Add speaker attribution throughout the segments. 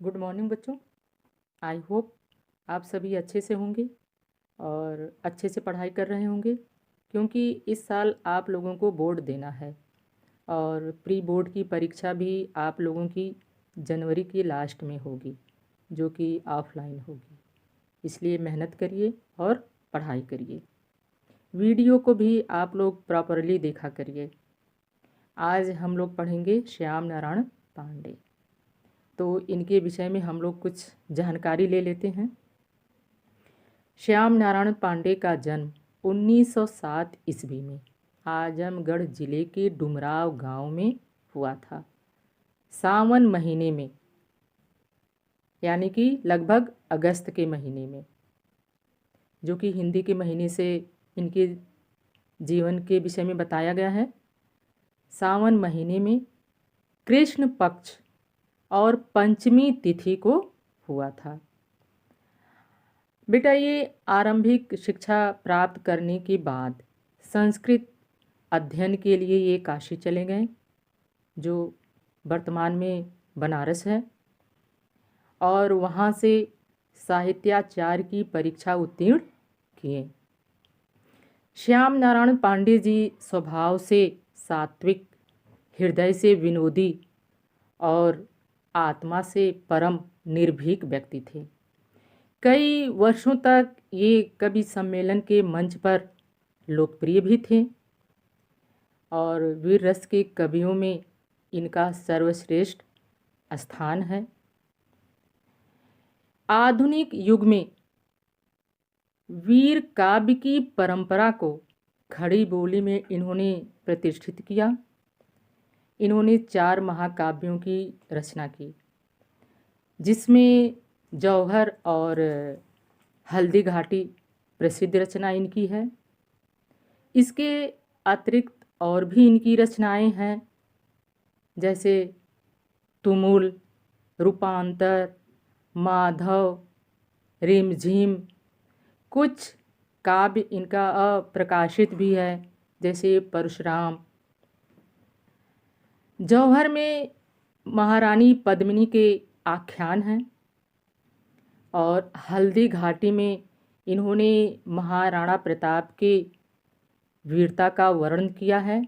Speaker 1: Good morning बच्चों। I hope आप सभी अच्छे से होंगे और अच्छे से पढ़ाई कर रहे होंगे, क्योंकि इस साल आप लोगों को बोर्ड देना है और प्री बोर्ड की परीक्षा भी आप लोगों की जनवरी की लास्ट में होगी, जो कि ऑफलाइन होगी। इसलिए मेहनत करिए और पढ़ाई करिए। वीडियो को भी आप लोग प्रॉपरली देखा करिए। आज हम लोग पढ़ेंगे श्याम नारायण पांडे। तो इनके विषय में हम लोग कुछ जानकारी ले लेते हैं। श्याम नारायण पांडे का जन्म 1907 ईस्वी में आजमगढ़ जिले के डुमराव गांव में हुआ था। सावन महीने में, यानी कि लगभग अगस्त के महीने में, जो कि हिंदी के महीने से इनके जीवन के विषय में बताया गया है। सावन महीने में कृष्ण पक्ष और पंचमी तिथि को हुआ था। बेटा, ये आरंभिक शिक्षा प्राप्त करने के बाद संस्कृत अध्ययन के लिए ये काशी चले गए, जो वर्तमान में बनारस है, और वहाँ से साहित्याचार्य की परीक्षा उत्तीर्ण किए। श्याम नारायण पांडे जी स्वभाव से सात्विक, हृदय से विनोदी और आत्मा से परम निर्भीक व्यक्ति थे। कई वर्षों तक ये कवि सम्मेलन के मंच पर लोकप्रिय भी थे और वीर रस के कवियों में इनका सर्वश्रेष्ठ स्थान है। आधुनिक युग में वीर काव्य की परंपरा को खड़ी बोली में इन्होंने प्रतिष्ठित किया। इन्होंने 4 महाकाव्यों की रचना की, जिसमें जौहर और हल्दी घाटी प्रसिद्ध रचना इनकी है। इसके अतिरिक्त और भी इनकी रचनाएं हैं, जैसे तुमुल, रूपांतर, माधव, रिमझिम। कुछ काव्य इनका अप्रकाशित भी है, जैसे परशुराम। जौहर में महारानी पद्मिनी के आख्यान हैं और हल्दी घाटी में इन्होंने महाराणा प्रताप के वीरता का वर्णन किया है,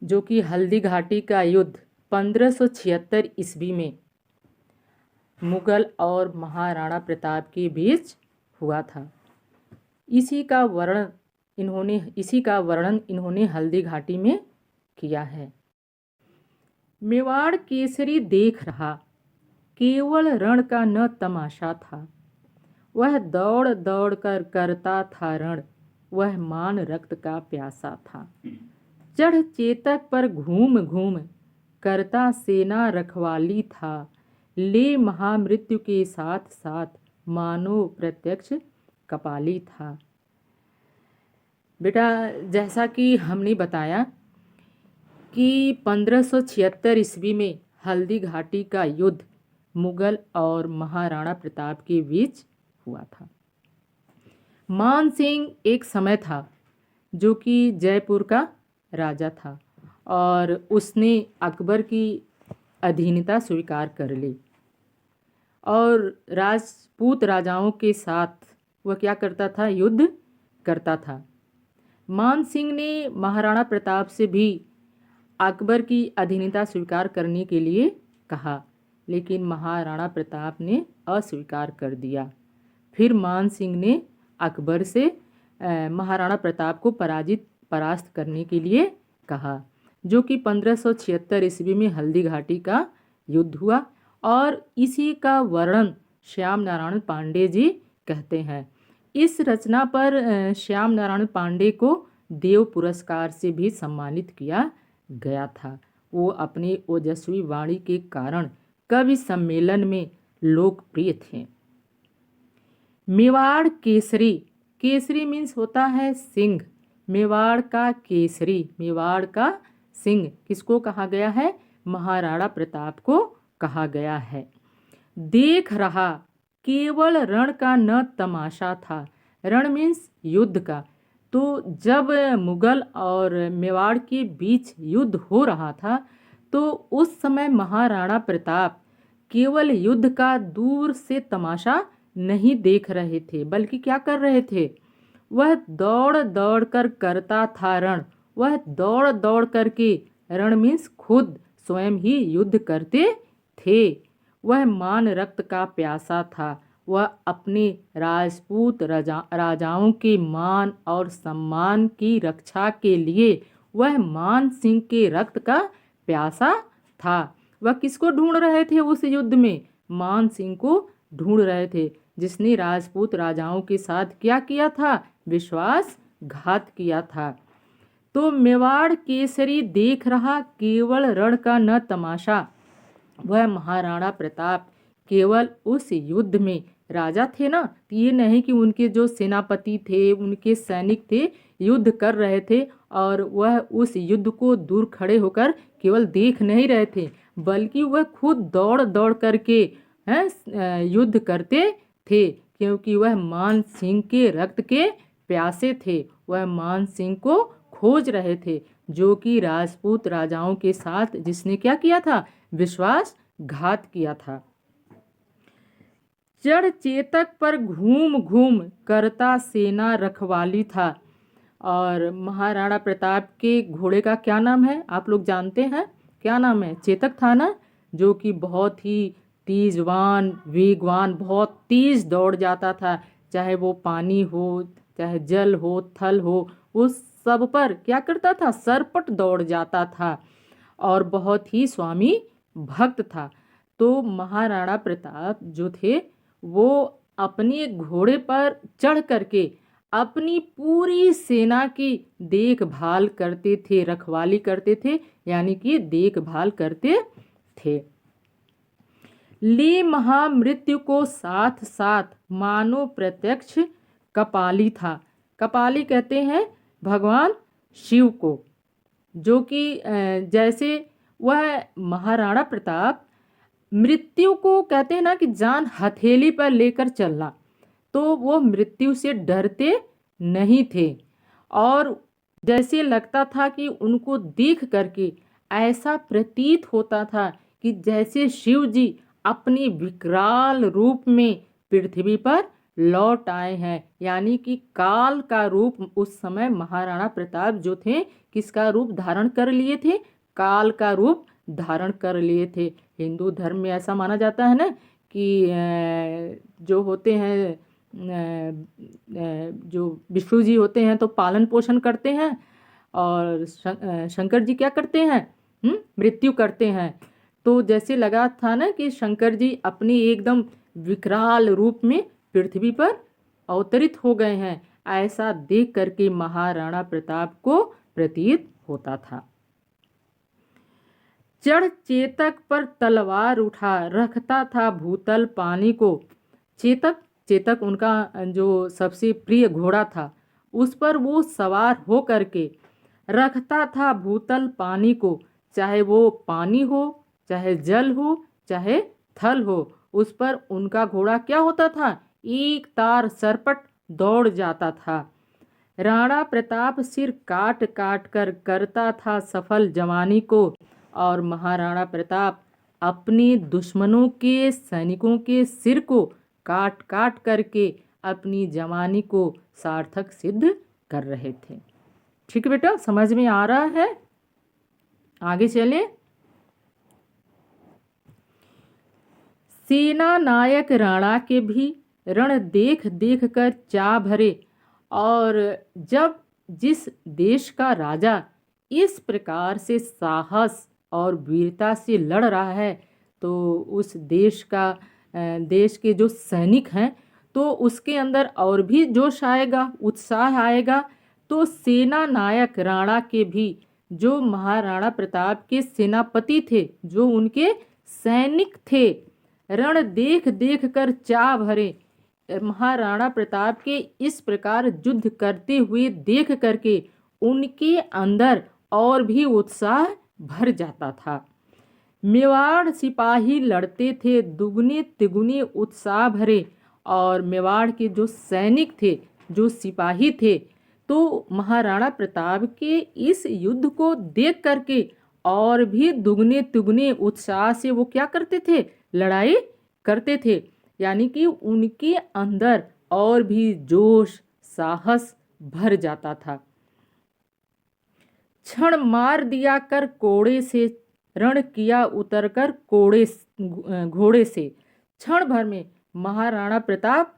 Speaker 1: जो कि हल्दी घाटी का युद्ध 1576 ईस्वी में मुगल और महाराणा प्रताप के बीच हुआ था। इसी का वर्णन इन्होंने हल्दी घाटी में किया है। मेवाड़ केसरी देख रहा, केवल रण का न तमाशा था। वह दौड़ दौड़ कर करता था रण, वह मान रक्त का प्यासा था। चढ़ चेतक पर घूम घूम करता सेना रखवाली था। ले महामृत्यु के साथ साथ मानो प्रत्यक्ष कपाली था। बेटा, जैसा कि हमने बताया कि 1576 ईस्वी में हल्दी घाटी का युद्ध मुगल और महाराणा प्रताप के बीच हुआ था। मान सिंह एक समय था जो कि जयपुर का राजा था और उसने अकबर की अधीनता स्वीकार कर ली और राजपूत राजाओं के साथ वह क्या करता था, युद्ध करता था। मान सिंह ने महाराणा प्रताप से भी अकबर की अधीनता स्वीकार करने के लिए कहा, लेकिन महाराणा प्रताप ने अस्वीकार कर दिया। फिर मान सिंह ने अकबर से महाराणा प्रताप को परास्त करने के लिए कहा, जो कि 1576 ईस्वी में हल्दी घाटी का युद्ध हुआ। और इसी का वर्णन श्याम नारायण पांडे जी कहते हैं। इस रचना पर श्याम नारायण पांडे को देव पुरस्कार से भी सम्मानित किया गया था। वो अपनी ओजस्वी वाणी के कारण कवि सम्मेलन में लोकप्रिय थे। मेवाड़ केसरी, केसरी मीन्स होता है सिंह। मेवाड़ का केसरी, मेवाड़ का सिंह किसको कहा गया है? महाराणा प्रताप को कहा गया है। देख रहा, केवल रण का न तमाशा था। रण मीन्स युद्ध का। तो जब मुगल और मेवाड़ के बीच युद्ध हो रहा था, तो उस समय महाराणा प्रताप केवल युद्ध का दूर से तमाशा नहीं देख रहे थे, बल्कि क्या कर रहे थे, वह दौड़ दौड़ कर करता था रण। वह दौड़ दौड़ करके, रण मीन्स खुद स्वयं ही युद्ध करते थे। वह मान रक्त का प्यासा था। वह अपने राजपूत राजाओं के मान और सम्मान की रक्षा के लिए वह मान सिंह के रक्त का प्यासा था। वह किसको ढूंढ रहे थे उस युद्ध में? मान सिंह को ढूंढ रहे थे, जिसने राजपूत राजाओं के साथ क्या किया था? विश्वासघात किया था। तो मेवाड़ केसरी देख रहा केवल रण का न तमाशा। वह महाराणा प्रताप केवल उस युद्ध में राजा थे ना, तो ये नहीं कि उनके जो सेनापति थे, उनके सैनिक थे, युद्ध कर रहे थे और वह उस युद्ध को दूर खड़े होकर केवल देख नहीं रहे थे, बल्कि वह खुद दौड़ दौड़ करके युद्ध करते थे, क्योंकि वह मान सिंह के रक्त के प्यासे थे। वह मान सिंह को खोज रहे थे, जो कि राजपूत राजाओं के साथ जिसने क्या किया था? विश्वासघात किया था। चढ़ चेतक पर घूम घूम करता सेना रखवाली था। और महाराणा प्रताप के घोड़े का क्या नाम है? आप लोग जानते हैं क्या नाम है? चेतक था ना, जो कि बहुत ही तेजवान, वेगवान, बहुत तेज दौड़ जाता था। चाहे वो पानी हो, चाहे जल हो, थल हो, उस सब पर क्या करता था? सरपट दौड़ जाता था और बहुत ही स्वामी भक्त था। तो महाराणा प्रताप जो थे वो अपने घोड़े पर चढ़ करके अपनी पूरी सेना की देखभाल करते थे, रखवाली करते थे, यानी कि देखभाल करते थे। ले महामृत्यु को साथ साथ मानो प्रत्यक्ष कपाली था। कपाली कहते हैं भगवान शिव को, जो कि जैसे वह महाराणा प्रताप मृत्यु को कहते हैं ना कि जान हथेली पर लेकर चलना, तो वो मृत्यु से डरते नहीं थे। और जैसे लगता था कि उनको देख करके ऐसा प्रतीत होता था कि जैसे शिव जी अपने विकराल रूप में पृथ्वी पर लौट आए हैं, यानी कि काल का रूप उस समय महाराणा प्रताप जो थे किसका रूप धारण कर लिए थे? काल का रूप धारण कर लिए थे। हिंदू धर्म में ऐसा माना जाता है ना कि जो होते हैं, जो विष्णु जी होते हैं तो पालन पोषण करते हैं, और शंकर जी क्या करते हैं? मृत्यु करते हैं। तो जैसे लगा था ना कि शंकर जी अपने एकदम विकराल रूप में पृथ्वी पर अवतरित हो गए हैं, ऐसा देख करके महाराणा प्रताप को प्रतीत होता था। चढ़ चेतक पर तलवार उठा रखता था भूतल पानी को। चेतक उनका जो सबसे प्रिय घोड़ा था, उस पर वो सवार हो करके रखता था भूतल पानी को। चाहे वो पानी हो, चाहे जल हो, चाहे थल हो, उस पर उनका घोड़ा क्या होता था? एक तार सरपट दौड़ जाता था। राणा प्रताप सिर काट काट कर करता था सफल जवानी को, और महाराणा प्रताप अपने दुश्मनों के सैनिकों के सिर को काट काट करके अपनी जवानी को सार्थक सिद्ध कर रहे थे। ठीक है बेटा, समझ में आ रहा है? आगे चले। सेना नायक राणा के भी रण देख देख कर चा भरे, और जब जिस देश का राजा इस प्रकार से साहस और वीरता से लड़ रहा है, तो उस देश के जो सैनिक हैं तो उसके अंदर और भी जोश आएगा, उत्साह आएगा। तो सेना नायक राणा के भी, जो महाराणा प्रताप के सेनापति थे, जो उनके सैनिक थे, रण देख देख कर चा भरे, महाराणा प्रताप के इस प्रकार युद्ध करते हुए देख करके उनके अंदर और भी उत्साह भर जाता था। मेवाड़ सिपाही लड़ते थे दुगने तिगुने उत्साह भरे, और मेवाड़ के जो सैनिक थे, जो सिपाही थे, तो महाराणा प्रताप के इस युद्ध को देख करके और भी दुगने तिगुने उत्साह से वो क्या करते थे? लड़ाई करते थे, यानी कि उनके अंदर और भी जोश साहस भर जाता था। क्षण मार दिया कर कोड़े से, रण किया उतर कर घोड़े से। क्षण भर में महाराणा प्रताप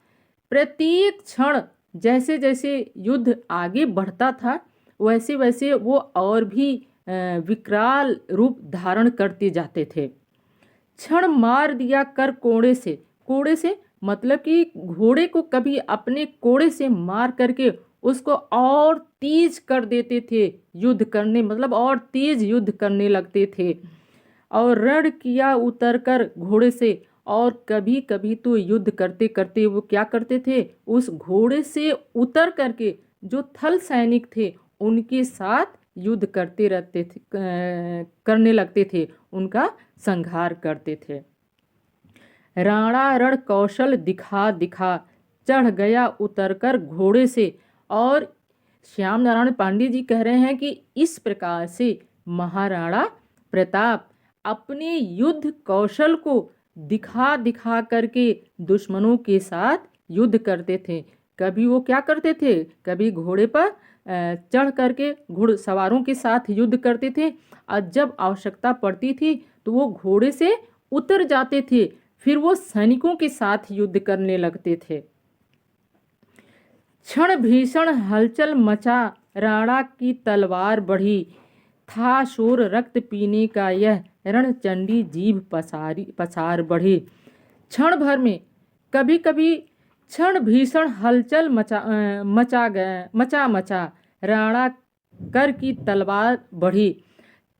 Speaker 1: प्रत्येक क्षण जैसे जैसे युद्ध आगे बढ़ता था वैसे वैसे वो और भी विकराल रूप धारण करते जाते थे। क्षण मार दिया कर कोड़े से मतलब कि घोड़े को कभी अपने कोड़े से मार करके उसको और तेज कर देते थे, युद्ध करने मतलब और तेज युद्ध करने लगते थे। और रण किया उतर कर घोड़े से, और कभी कभी तो युद्ध करते करते वो क्या करते थे, उस घोड़े से उतर करके जो थल सैनिक थे उनके साथ युद्ध करते रहते थे, करने लगते थे, उनका संहार करते थे। राणा रण कौशल दिखा दिखा चढ़ गया उतरकर घोड़े से। और श्याम नारायण पांडे जी कह रहे हैं कि इस प्रकार से महाराणा प्रताप अपने युद्ध कौशल को दिखा दिखा करके दुश्मनों के साथ युद्ध करते थे। कभी वो क्या करते थे, कभी घोड़े पर चढ़ करके घुड़सवारों के साथ युद्ध करते थे, और जब आवश्यकता पड़ती थी तो वो घोड़े से उतर जाते थे, फिर वो सैनिकों के साथ युद्ध करने लगते थे। क्षण भीषण हलचल मचा, राणा की तलवार बढ़ी, था शोर रक्त पीने का यह, रणचंडी जीभ पसार बढ़ी। क्षण भर में कभी कभी क्षण भीषण हलचल मचा राणा कर की तलवार बढ़ी।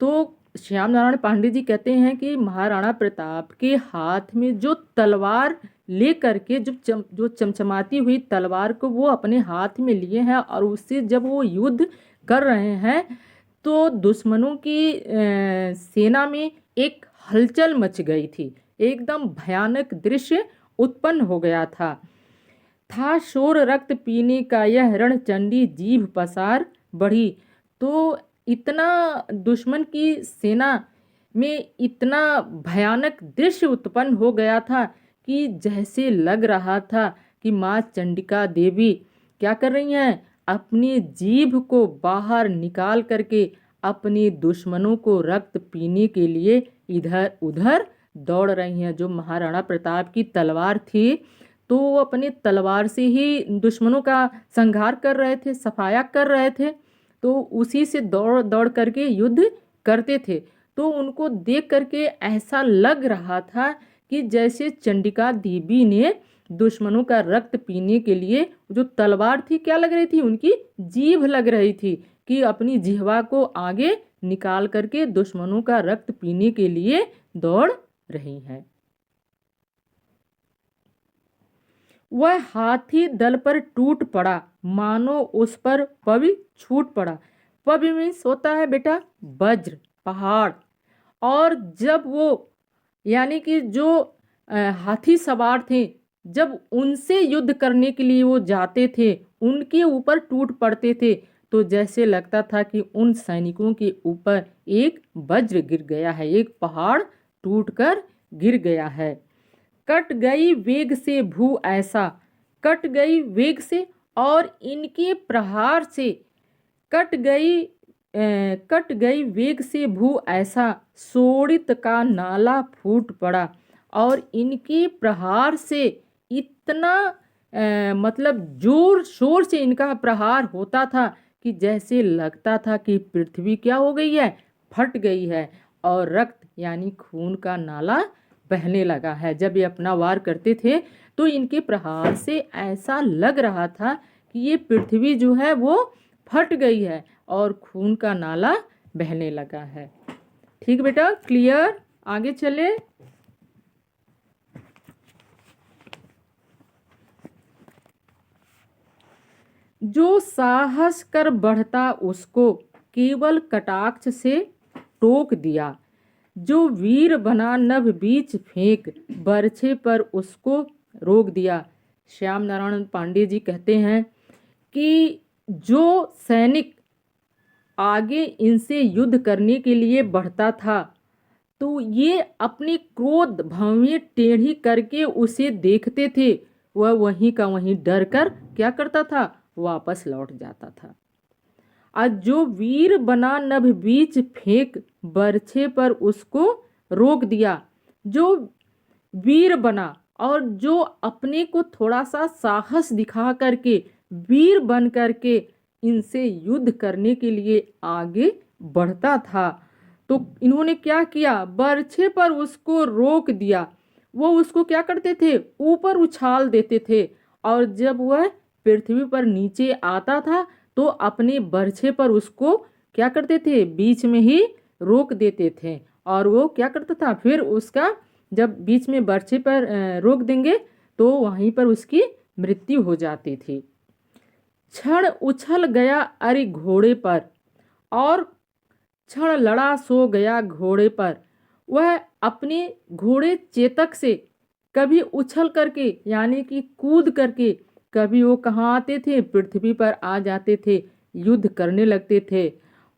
Speaker 1: तो श्याम नारायण पांडे जी कहते हैं कि महाराणा प्रताप के हाथ में जो तलवार ले करके जो चमचमाती हुई तलवार को वो अपने हाथ में लिए हैं, और उससे जब वो युद्ध कर रहे हैं तो दुश्मनों की सेना में एक हलचल मच गई थी, एकदम भयानक दृश्य उत्पन्न हो गया था शोर रक्त पीने का यह, रणचंडी जीभ पसार बढ़ी। तो इतना दुश्मन की सेना में इतना भयानक दृश्य उत्पन्न हो गया था कि जैसे लग रहा था कि माँ चंडिका देवी क्या कर रही हैं, अपनी जीभ को बाहर निकाल करके अपने दुश्मनों को रक्त पीने के लिए इधर उधर दौड़ रही हैं। जो महाराणा प्रताप की तलवार थी तो वो अपने तलवार से ही दुश्मनों का संहार कर रहे थे, सफाया कर रहे थे, तो उसी से दौड़ दौड़ करके युद्ध करते थे। तो उनको देख करके ऐसा लग रहा था कि जैसे चंडिका देवी ने दुश्मनों का रक्त पीने के लिए जो तलवार थी क्या लग रही थी, उनकी जीभ लग रही थी, कि अपनी जिह्वा को आगे निकाल करके दुश्मनों का रक्त पीने के लिए दौड़ रही हैं। वह हाथी दल पर टूट पड़ा, मानो उस पर पवि छूट पड़ा। पवि मीन्स होता है बेटा वज्र, पहाड़। और जब वो यानी कि जो हाथी सवार थे, जब उनसे युद्ध करने के लिए वो जाते थे, उनके ऊपर टूट पड़ते थे, तो जैसे लगता था कि उन सैनिकों के ऊपर एक वज्र गिर गया है, एक पहाड़ टूटकर गिर गया है। कट गई वेग से भू ऐसा, कट गई वेग से, और इनके प्रहार से कट गई वेग से भू ऐसा, शोणित का नाला फूट पड़ा। और इनके प्रहार से इतना मतलब जोर शोर से इनका प्रहार होता था कि जैसे लगता था कि पृथ्वी क्या हो गई है, फट गई है, और रक्त यानी खून का नाला बहने लगा है। जब ये अपना वार करते थे तो इनके प्रहार से ऐसा लग रहा था कि ये पृथ्वी जो है वो फट गई है और खून का नाला बहने लगा है। ठीक बेटा, क्लियर? आगे चले। जो साहस कर बढ़ता उसको केवल कटाक्ष से टोक दिया, जो वीर बना नभ बीच फेंक, बरछे पर उसको रोक दिया। श्याम नारायण पांडे जी कहते हैं कि जो सैनिक आगे इनसे युद्ध करने के लिए बढ़ता था तो ये अपनी क्रोध भवें टेढ़ी करके उसे देखते थे। वह वहीं का वहीं डर कर क्या करता था, वापस लौट जाता था। आज जो वीर बना नभ बीच फेंक बरछे पर उसको रोक दिया। जो वीर बना और जो अपने को थोड़ा सा साहस दिखा करके वीर बन करके इनसे युद्ध करने के लिए आगे बढ़ता था, तो इन्होंने क्या किया, बरछे पर उसको रोक दिया। वो उसको क्या करते थे, ऊपर उछाल देते थे, और जब वह पृथ्वी पर नीचे आता था तो अपने बरछे पर उसको क्या करते थे, बीच में ही रोक देते थे। और वो क्या करता था, फिर उसका जब बीच में बरछे पर रोक देंगे तो वहीं पर उसकी मृत्यु हो जाती थी। क्षण उछल गया अरि घोड़े पर, और क्षण लड़ा सो गया घोड़े पर। वह अपने घोड़े चेतक से कभी उछल करके यानी कि कूद करके, कभी वो कहाँ आते थे, पृथ्वी पर आ जाते थे, युद्ध करने लगते थे।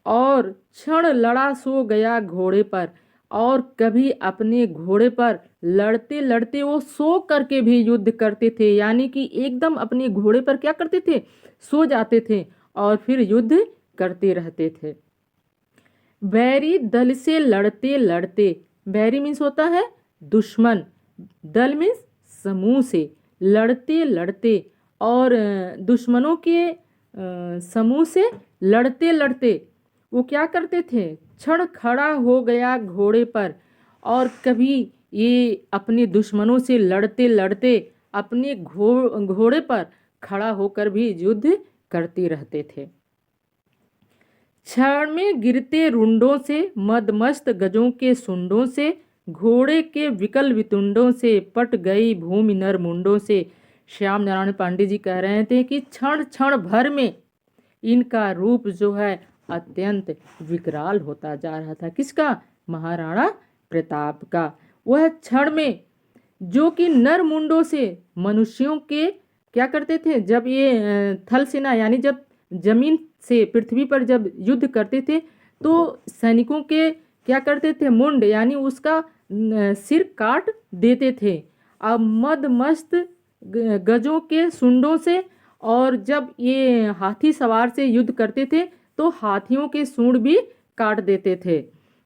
Speaker 1: और क्षण लड़ा सो गया घोड़े पर, और कभी अपने घोड़े पर लड़ते लड़ते वो सो करके भी युद्ध करते थे, यानी कि एकदम अपने घोड़े पर क्या करते थे, सो जाते थे और फिर युद्ध करते रहते थे। बैरी दल से लड़ते लड़ते, बैरी मीन्स होता है दुश्मन, दल मीन्स समूह से, लड़ते लड़ते और दुश्मनों के समूह से लड़ते लड़ते वो क्या करते थे, क्षण खड़ा हो गया घोड़े पर। और कभी ये अपने दुश्मनों से लड़ते लड़ते अपने घोड़े पर खड़ा होकर भी युद्ध करते रहते थे। क्षण में गिरते रुंडों से, मदमस्त गजों के सुंडों से, घोड़े के विकल वितुंडों से, पट गई भूमि नर मुंडों से। श्याम नारायण पांडे जी कह रहे थे कि क्षण क्षण भर में इनका रूप जो है अत्यंत विकराल होता जा रहा था। किसका, महाराणा प्रताप का। वह क्षण में जो कि नर मुंडों से मनुष्यों के क्या करते थे, जब ये थल सेना यानी जब जमीन से पृथ्वी पर जब युद्ध करते थे तो सैनिकों के क्या करते थे, मुंड यानी उसका सिर काट देते थे। अब मदमस्त गजों के सुंडों से, और जब ये हाथी सवार से युद्ध करते थे तो हाथियों के सूंड भी काट देते थे।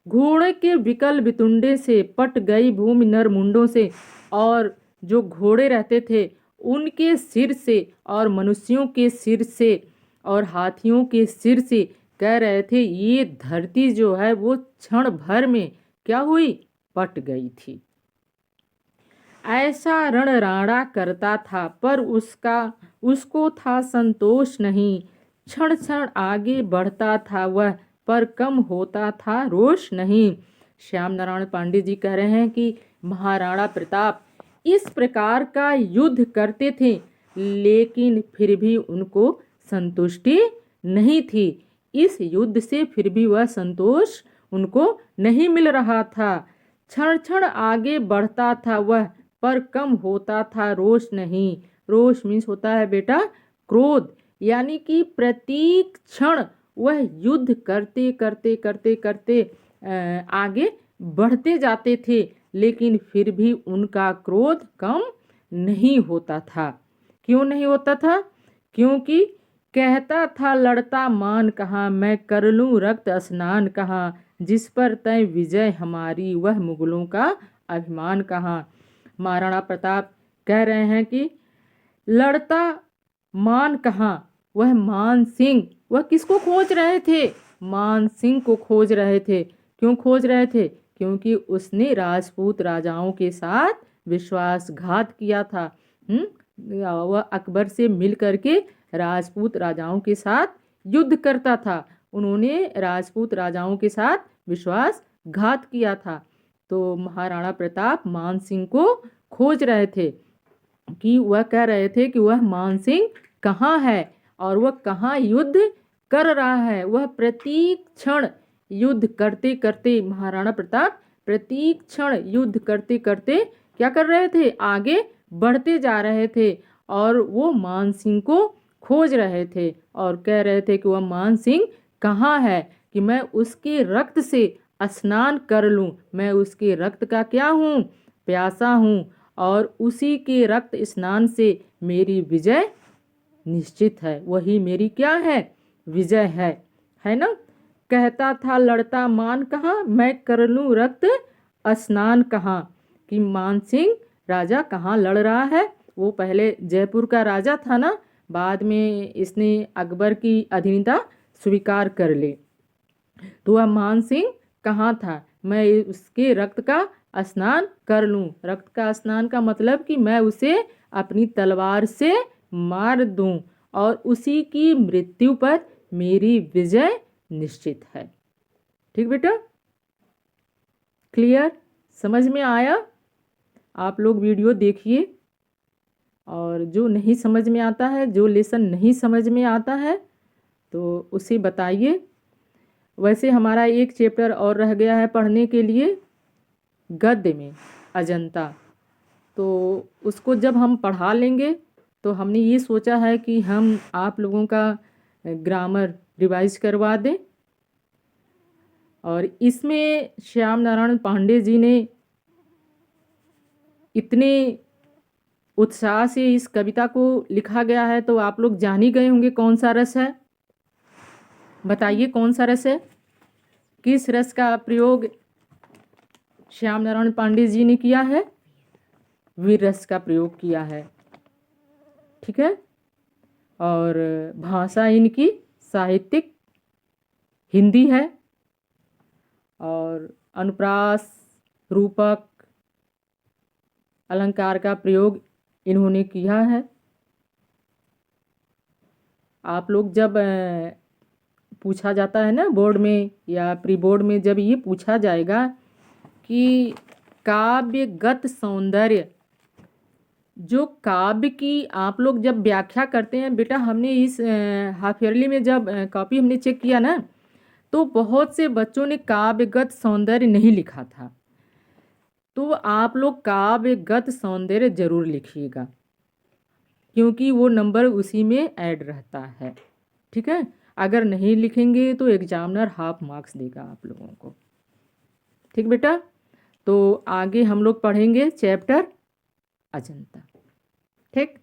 Speaker 1: घोड़े के विकल वितुंडे से, पट गई भूमि नर मुंडों से, और जो घोड़े रहते थे उनके सिर से और मनुष्यों के सिर से और हाथियों के सिर से कह रहे थे ये धरती जो है वो क्षण भर में क्या हुई, पट गई थी। ऐसा रणराणा करता था पर उसको था संतोष नहीं। क्षण क्षण आगे बढ़ता था वह, पर कम होता था रोष नहीं। श्याम नारायण पांडे जी कह रहे हैं कि महाराणा प्रताप इस प्रकार का युद्ध करते थे लेकिन फिर भी उनको संतुष्टि नहीं थी। इस युद्ध से फिर भी वह संतोष उनको नहीं मिल रहा था। क्षण क्षण आगे बढ़ता था वह, पर कम होता था रोष नहीं। रोष मीन्स होता है बेटा क्रोध, यानी कि प्रत्येक क्षण वह युद्ध करते करते करते करते आगे बढ़ते जाते थे लेकिन फिर भी उनका क्रोध कम नहीं होता था। क्यों नहीं होता था? क्योंकि कहता था लड़ता मान कहाँ, मैं कर लूँ रक्त स्नान कहाँ, जिस पर तय विजय हमारी वह मुगलों का अभिमान कहाँ। महाराणा प्रताप कह रहे हैं कि लड़ता मान कहाँ, वह मान सिंह, वह किसको खोज रहे थे? मान सिंह को खोज रहे थे। क्यों खोज रहे थे? क्योंकि उसने राजपूत राजाओं के साथ विश्वासघात किया था। वह अकबर से मिल करके राजपूत राजाओं के साथ युद्ध करता था। उन्होंने राजपूत राजाओं के साथ विश्वासघात किया था। तो महाराणा प्रताप मान सिंह को खोज रहे थे कि वह कह रहे थे कि वह मान सिंह कहाँ है और वह कहाँ युद्ध कर रहा है। वह प्रत्येक क्षण युद्ध करते करते, महाराणा प्रताप प्रत्येक क्षण युद्ध करते करते क्या कर रहे थे? आगे बढ़ते जा रहे थे और वो मान सिंह को खोज रहे थे और कह रहे थे कि वह मान सिंह कहाँ है कि मैं उसके रक्त से स्नान कर लूं, मैं उसके रक्त का क्या हूँ, प्यासा हूँ, और उसी के रक्त स्नान से मेरी विजय निश्चित है। वही मेरी क्या है, विजय है ना। कहता था लड़ता मान कहाँ, मैं कर लूं रक्त स्नान कहाँ। कि मानसिंह राजा कहाँ लड़ रहा है, वो पहले जयपुर का राजा था ना, बाद में इसने अकबर की अधीनता स्वीकार कर ली। तो वह मानसिंह कहाँ था, मैं उसके रक्त का स्नान कर लूं। रक्त का स्नान का मतलब कि मैं उसे अपनी तलवार से मार दूं और उसी की मृत्यु पर मेरी विजय निश्चित है। ठीक बेटा, क्लियर, समझ में आया। आप लोग वीडियो देखिए, और जो नहीं समझ में आता है, जो लेसन नहीं समझ में आता है तो उसे बताइए। वैसे हमारा एक चैप्टर और रह गया है पढ़ने के लिए, गद्य में अजंता। तो उसको जब हम पढ़ा लेंगे तो हमने ये सोचा है कि हम आप लोगों का ग्रामर रिवाइज करवा दें। और इसमें श्याम नारायण पांडे जी ने इतने उत्साह से इस कविता को लिखा गया है, तो आप लोग जान ही गए होंगे कौन सा रस है। बताइए कौन सा रस है, किस रस का प्रयोग श्याम नारायण पांडे जी ने किया है, वीर रस का प्रयोग किया है। ठीक है, और भाषा इनकी साहित्यिक हिंदी है, और अनुप्रास, रूपक, अलंकार का प्रयोग इन्होंने किया है। आप लोग जब पूछा जाता है ना बोर्ड में या प्री बोर्ड में, जब ये पूछा जाएगा कि काव्यगत सौंदर्य, जो काव्य की आप लोग जब व्याख्या करते हैं बेटा, हमने इस हाफ ईयरली में जब कॉपी हमने चेक किया ना, तो बहुत से बच्चों ने काव्यगत सौंदर्य नहीं लिखा था। तो आप लोग काव्यगत सौंदर्य जरूर लिखिएगा, क्योंकि वो नंबर उसी में ऐड रहता है। ठीक है, अगर नहीं लिखेंगे तो एग्जामिनर हाफ मार्क्स देगा आप लोगों को। ठीक बेटा, तो आगे हम लोग पढ़ेंगे चैप्टर अजंता। ठीक।